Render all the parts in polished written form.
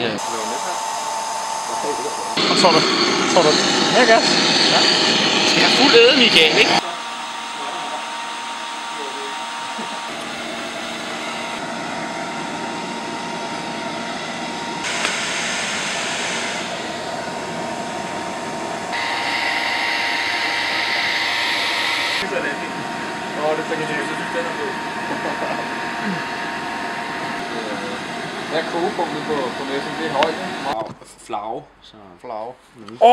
Ja. Og tror du? Ja, gas. Ja. Skal have fuld æde, Michael, ikke? Det er så genialt. Hvad er kogepunktet på messing? Det er højt, ikke? Flag. Flag. Kan du se,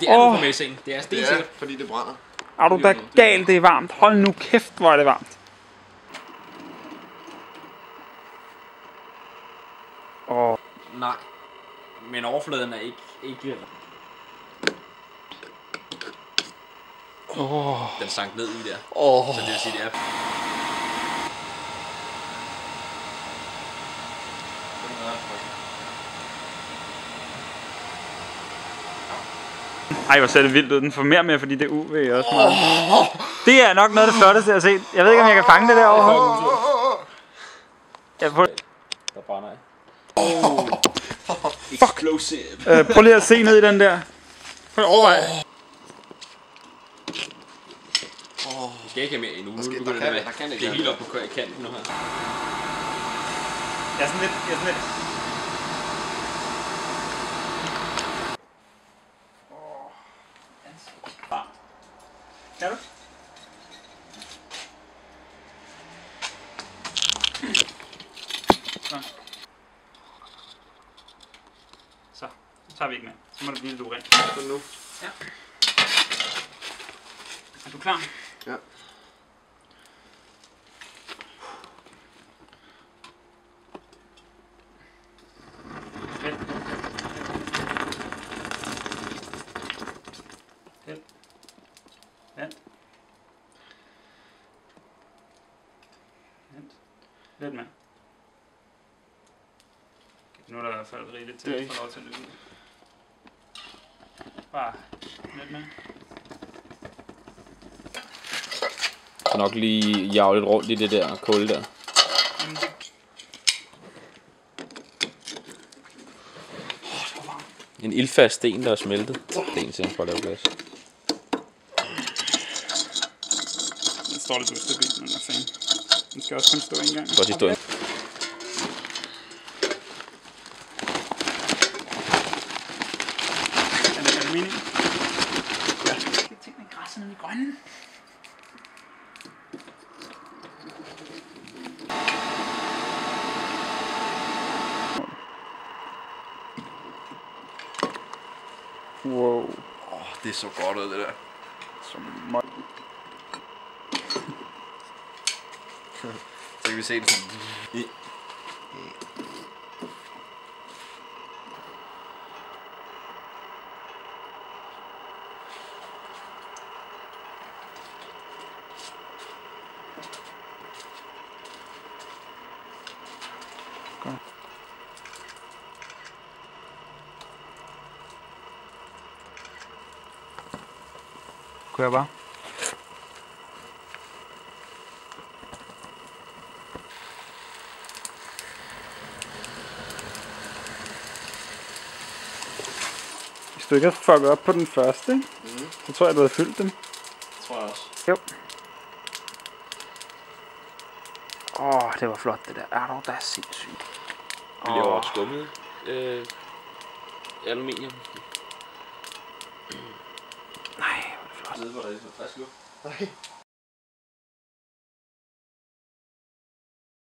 det er noget på messing. Det er stensikkert. Fordi det brænder. Er du da galt, det er varmt. Hold nu kæft, hvor er det varmt. Nej. Men overfladen er ikke den sank ned i der. Så det vil sige, det er... Ej, hvor ser det vildt ud. Den får mere med, fordi det er UV også meget. Det er nok noget af det flotteste, jeg har set. Jeg ved ikke, om jeg kan fange det derovre. Jeg får... Der brænder jeg. Fuck! Explosive. Prøv lige at se ned i den der. Prøv at overveje. Vi skal ikke have mere endnu. Nu Der begynder kan det ikke det er helt op på kanten nu her. Jeg er sådan lidt... Kan du? Så tager vi ikke mere. Så må det blive lidt urent. Så nu. Ja. Er du klar? Ja. Vent. Vent. Vent. Vent. Lidt mere. Nu er der i hvert fald rigeligt til at få lov til at løbe ud. Bare lidt mere. Jeg skal nok lige jage lidt rundt i det der kul der. Jamen, det... En ildfast sten, der er smeltet. Sten til for at lave glas. Den står lidt ustabilt, men hvad fanden. Den skal også kun stå en gang. Godt historie. Er det aluminium? Ja. Jeg tænker, at græsset nede i grønne. Wow. Det er så godt ud, det der. Som møg. Så kan vi se det sådan. Kunne jeg bare? Hvis du ikke har fucket op på den første, ikke? Så tror jeg, du havde fyldt dem. Tror jeg også. Jo. Det var flot det der. Er du da sindssygt. Vi laver skummet aluminium. Nej, hvor er det flot. Nede, hvor der er så frisk luft. Nej.